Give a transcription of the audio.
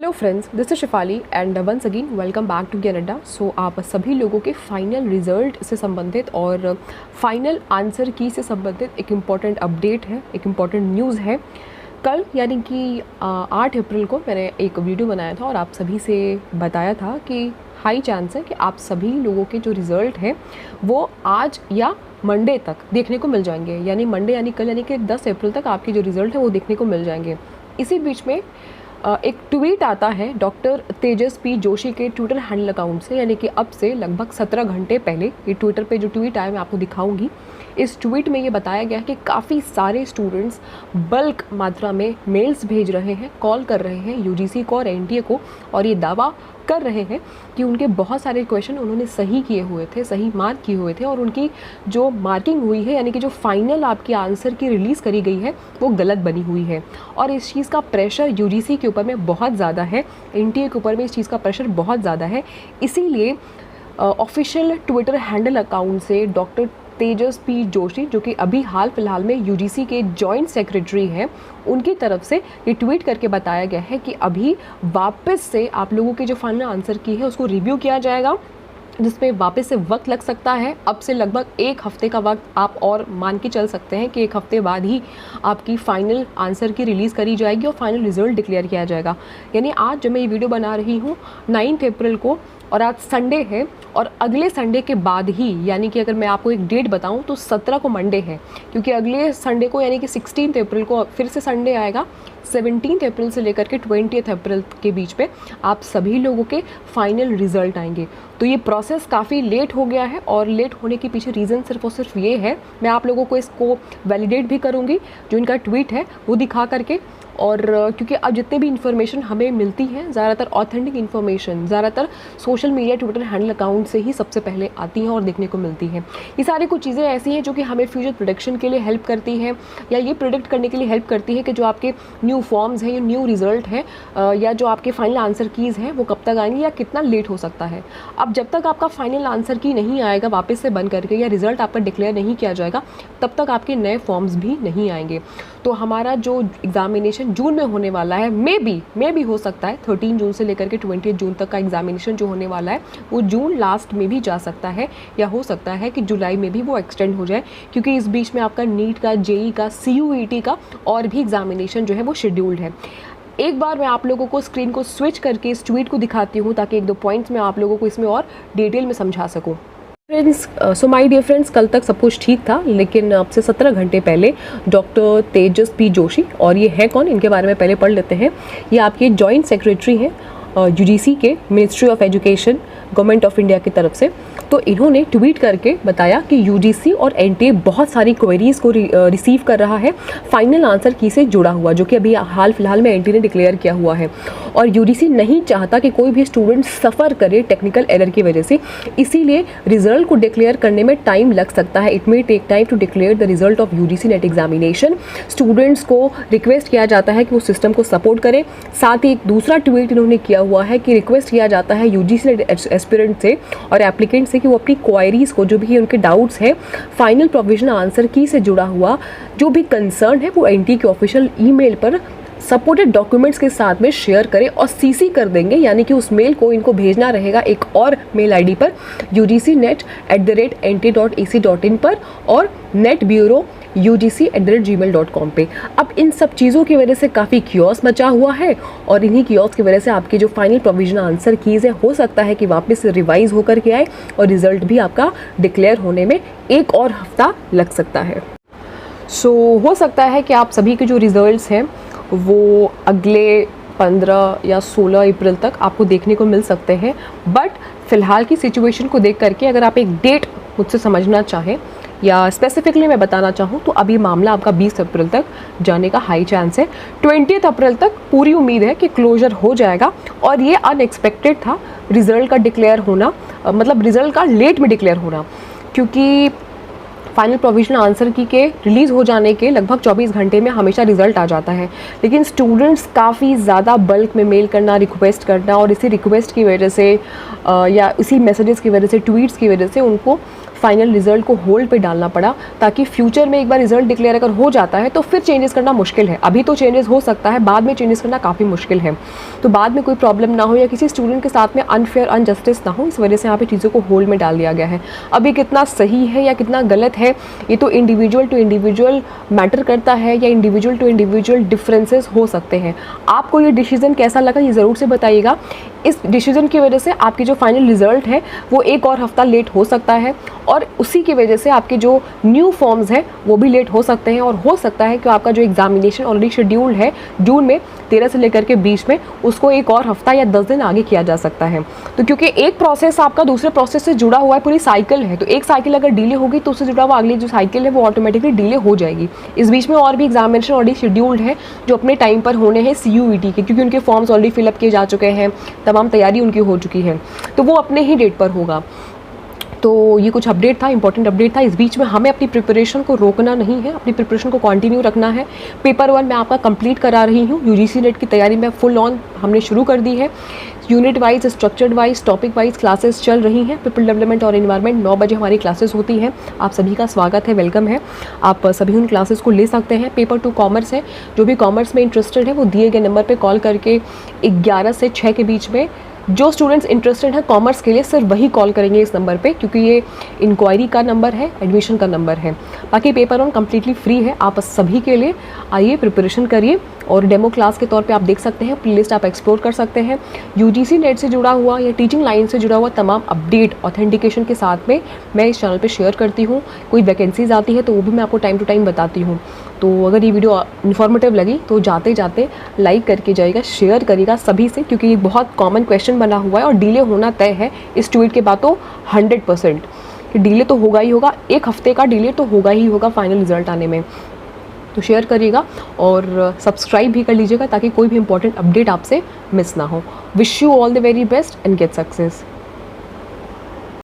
Hello friends, this is Shifali and once again welcome back to Gyan Adda. सो आप सभी लोगों के फाइनल रिजल्ट से संबंधित और फाइनल आंसर की से संबंधित एक इम्पॉर्टेंट अपडेट है, एक इम्पॉर्टेंट न्यूज़ है। कल यानी कि 8 अप्रैल को मैंने एक वीडियो बनाया था और आप सभी से बताया था कि हाई चांस है कि आप सभी लोगों के जो रिज़ल्ट हैं वो आज या मंडे तक देखने को मिल जाएंगे। यानी मंडे यानी कल यानी कि 10 अप्रैल तक आपके जो रिज़ल्ट है वो देखने को मिल जाएंगे। इसी बीच में एक ट्वीट आता है डॉक्टर तेजस पी जोशी के ट्विटर हैंडल अकाउंट से, यानी कि अब से लगभग 17 घंटे पहले ये ट्विटर पे जो ट्वीट आया मैं आपको दिखाऊंगी। इस ट्वीट में ये बताया गया है कि काफ़ी सारे स्टूडेंट्स बल्क मात्रा में मेल्स भेज रहे हैं, कॉल कर रहे हैं यूजीसी को और एनटीए को, और ये दावा कर रहे हैं कि उनके बहुत सारे क्वेश्चन उन्होंने सही किए हुए थे, सही मार्क किए हुए थे, और उनकी जो मार्किंग हुई है यानी कि जो फाइनल आपकी आंसर की रिलीज़ करी गई है वो गलत बनी हुई है। और इस चीज़ का प्रेशर यूजीसी के ऊपर में बहुत ज़्यादा है, एनटीए के ऊपर में इस चीज़ का प्रेशर बहुत ज़्यादा है। इसीलिए ऑफिशियल ट्विटर हैंडल अकाउंट से डॉक्टर तेजस पी जोशी, जो कि अभी हाल फिलहाल में यूजीसी के जॉइंट सेक्रेटरी हैं, उनकी तरफ से ये ट्वीट करके बताया गया है कि अभी वापस से आप लोगों के जो फाइनल आंसर की है उसको रिव्यू किया जाएगा, जिसमें वापस से वक्त लग सकता है। अब से लगभग 1 हफ्ते का वक्त आप और मान के चल सकते हैं कि 1 हफ्ते बाद ही आपकी फ़ाइनल आंसर की रिलीज़ करी जाएगी और फाइनल रिजल्ट डिक्लेयर किया जाएगा। यानी आज जब मैं ये वीडियो बना रही हूँ 9 अप्रैल को, और आज संडे है, और अगले संडे के बाद ही, यानी कि अगर मैं आपको एक डेट बताऊं तो 17 को मंडे है, क्योंकि अगले संडे को यानी कि 16 अप्रैल को फिर से संडे आएगा। 17 अप्रैल से लेकर के 20 अप्रैल के बीच में आप सभी लोगों के फाइनल रिजल्ट आएंगे। तो ये प्रोसेस काफ़ी लेट हो गया है, और लेट होने के पीछे रीज़न सिर्फ और सिर्फ ये है, मैं आप लोगों को इसको वैलिडेट भी करूँगी जो इनका ट्वीट है वो दिखा करके। और क्योंकि अब जितने भी इन्फॉर्मेशन हमें मिलती है, ज़्यादातर ऑथेंटिक इन्फॉर्मेशन ज़्यादातर social media Twitter handle account से ही सबसे पहले आती हैं और देखने को मिलती हैं। ये सारी कुछ चीज़ें ऐसी हैं जो कि हमें फ्यूचर प्रोडिक्शन के लिए हेल्प करती हैं, या ये प्रोडिक्ट करने के लिए हेल्प करती है कि जो आपके न्यू फॉर्म्स हैं या न्यू रिजल्ट हैं, या जो आपके फाइनल आंसर कीज़ हैं वो कब तक आएंगे या कितना लेट हो सकता है। अब जब तक आपका फाइनल आंसर की नहीं आएगा वापस से बन करके, या रिजल्ट आपका डिक्लेयर नहीं किया जाएगा, तब तक आपके नए फॉर्म्स भी नहीं आएंगे। तो हमारा जो एग्जामिनेशन जून में होने वाला है, मे भी हो सकता है 13 जून से लेकर के 20 जून तक का एग्जामिनेशन जो होने वाला है वो जून लास्ट में भी जा सकता है, या हो सकता है कि जुलाई में भी वो एक्सटेंड हो जाए, क्योंकि इस बीच में आपका नीट का, जेई का, CUET का और भी एग्जामिनेशन जो है वो शेड्यूल्ड है। एक बार मैं आप लोगों को स्क्रीन को स्विच करके इस ट्वीट को दिखाती हूँ ताकि 1-2 पॉइंट्स मैं आप लोगों को इसमें और डिटेल में समझा सकूँ। Friends, so my dear friends, कल तक सब कुछ ठीक था, लेकिन अब से 17 घंटे पहले डॉक्टर तेजस पी जोशी, और ये है कौन, इनके बारे में पहले पढ़ लेते हैं। ये आपके जॉइंट सेक्रेटरी हैं यूजीसी के, ministry of education, government of India की तरफ से। तो इन्होंने ट्वीट करके बताया कि यूजीसी और एनटीए बहुत सारी क्वेरीज़ को रिसीव कर रहा है फाइनल आंसर की से जुड़ा हुआ, जो कि अभी हाल फिलहाल में एनटीए ने डिक्लेयर किया हुआ है। और यूजीसी नहीं चाहता कि कोई भी स्टूडेंट सफ़र करे टेक्निकल एरर की वजह से, इसीलिए रिजल्ट को डिक्लेयर करने में टाइम लग सकता है। It may take time to declare the result of UGC NET examination. Students को रिक्वेस्ट किया जाता है कि वो सिस्टम को सपोर्ट करें। साथ ही एक दूसरा ट्वीट इन्होंने किया हुआ है कि रिक्वेस्ट किया जाता है यूजीसी एस्पिरेंट से और एप्लीकेंट से कि वो अपनी क्वायरीज को, जो भी उनके डाउट्स हैं फाइनल प्रोविजनल आंसर की से जुड़ा हुआ जो भी कंसर्न है, वो एनटीए के ऑफिशियल ईमेल पर सपोर्टेड डॉक्यूमेंट्स के साथ में शेयर करें और सीसी कर देंगे। यानी कि उस मेल को इनको भेजना रहेगा एक और मेल आईडी पर, ugcnet@nt.ac.in पर, और netbureau@ugc@gmail.com पे। अब इन सब चीज़ों की वजह से काफ़ी क्योस मचा हुआ है, और इन्हीं क्योस की वजह से आपकी जो फाइनल प्रोविजनल आंसर कीज़ है हो सकता है कि वापस से रिवाइज होकर के आए, और रिजल्ट भी आपका डिक्लेयर होने में 1 और हफ्ता लग सकता है। सो हो सकता है कि आप सभी के जो रिजल्ट्स हैं वो अगले 15 या 16 अप्रैल तक आपको देखने को मिल सकते हैं। बट फ़िलहाल की सिचुएशन को देख करके अगर आप एक डेट मुझसे समझना चाहें या स्पेसिफिकली मैं बताना चाहूँ, तो अभी मामला आपका 20 अप्रैल तक जाने का हाई चांस है। 20 अप्रैल तक पूरी उम्मीद है कि क्लोजर हो जाएगा, और ये अनएक्सपेक्टेड था रिज़ल्ट का डिक्लेयर होना, मतलब रिज़ल्ट का लेट में डिक्लेयर होना, क्योंकि फाइनल प्रोविजनल आंसर की के रिलीज़ हो जाने के लगभग 24 घंटे में हमेशा रिजल्ट आ जाता है। लेकिन स्टूडेंट्स काफ़ी ज़्यादा बल्क में मेल करना, रिक्वेस्ट करना, और इसी रिक्वेस्ट की वजह से या इसी मैसेजेस की वजह से, ट्वीट्स की वजह से उनको फाइनल रिजल्ट को होल्ड पे डालना पड़ा, ताकि फ्यूचर में एक बार रिजल्ट डिक्लेयर अगर हो जाता है तो फिर चेंजेस करना मुश्किल है। अभी तो चेंजेस हो सकता है, बाद में चेंजेस करना काफ़ी मुश्किल है। तो बाद में कोई प्रॉब्लम ना हो या किसी स्टूडेंट के साथ में अनफेयर अनजस्टिस ना हो, इस वजह से यहाँ पे चीज़ों को होल्ड में डाल दिया गया है। अब ये कितना सही है या कितना गलत है, ये तो इंडिविजुअल टू इंडिविजुअल मैटर करता है, या इंडिविजुअल टू इंडिविजुअल डिफरेंसेस हो सकते हैं। आपको ये डिसीजन कैसा लगा ये ज़रूर से बताइएगा। इस डिसीजन की वजह से आपकी जो फाइनल रिजल्ट है वो एक और हफ्ता लेट हो सकता है, और उसी की वजह से आपके जो न्यू फॉर्म्स हैं वो भी लेट हो सकते हैं, और हो सकता है कि आपका जो एग्जामिनेशन ऑलरेडी शेड्यूल्ड है जून में 13 से लेकर के 20 में, उसको एक और हफ्ता या 10 दिन आगे किया जा सकता है। तो क्योंकि एक प्रोसेस आपका दूसरे प्रोसेस से जुड़ा हुआ है, पूरी साइकिल है, तो एक साइकिल अगर डिले होगी तो उससे जुड़ा हुआ अगली जो साइकिल है वो ऑटोमेटिकली डिले हो जाएगी। इस बीच में और भी एग्जामिनेशन ऑलरेडी शेड्यूल्ड है जो अपने टाइम पर होने हैं CUET के, क्योंकि उनके फॉर्म्स ऑलरेडी फिलअप किए जा चुके हैं, तमाम तैयारी उनकी हो चुकी है, तो वो अपने ही डेट पर होगा। तो ये कुछ अपडेट था, इंपॉर्टेंट अपडेट था। इस बीच में हमें अपनी प्रिपरेशन को रोकना नहीं है, अपनी प्रिपरेशन को कंटिन्यू रखना है। पेपर 1 मैं आपका कंप्लीट करा रही हूँ, UGC नेट की तैयारी में फुल ऑन हमने शुरू कर दी है। Unit wise, structured wise, topic wise classes चल रही हैं। पीपल डेवलपमेंट और एनवायरनमेंट 9 बजे हमारी क्लासेस होती हैं। आप सभी का स्वागत है, वेलकम है। आप सभी उन क्लासेस को ले सकते हैं। पेपर 2 कॉमर्स है, जो भी कॉमर्स में इंटरेस्टेड है वो दिए गए नंबर पर कॉल करके 11 से 6 के बीच में, जो स्टूडेंट्स इंटरेस्टेड हैं कॉमर्स के लिए सिर्फ वही कॉल करेंगे इस नंबर पे, क्योंकि ये इंक्वायरी का नंबर है, एडमिशन का नंबर है। बाकी पेपर 1 कम्प्लीटली फ्री है आप सभी के लिए। आइए प्रिपरेशन करिए, और डेमो क्लास के तौर पे आप देख सकते हैं, प्लेलिस्ट आप एक्सप्लोर कर सकते हैं। UGC नेट से जुड़ा हुआ या टीचिंग लाइन से जुड़ा हुआ तमाम अपडेट ऑथेंटिकेशन के साथ में मैं इस चैनल पे शेयर करती हूँ। कोई वैकेंसीज आती है तो वो भी मैं आपको टाइम टू टाइम बताती हूँ। तो अगर ये वीडियो इन्फॉर्मेटिव लगी तो जाते जाते लाइक करके जाइएगा, शेयर करिएगा सभी से, क्योंकि ये बहुत कॉमन क्वेश्चन बना हुआ है और डिले होना तय है इस ट्वीट के बाद तो 100%। डिले तो होगा ही होगा, एक हफ्ते का डिले तो होगा ही होगा फाइनल रिजल्ट आने में। तो शेयर करिएगा और सब्सक्राइब भी कर लीजिएगा, ताकि कोई भी इंपॉर्टेंट अपडेट आपसे मिस ना हो। Wish you all the very best and get success.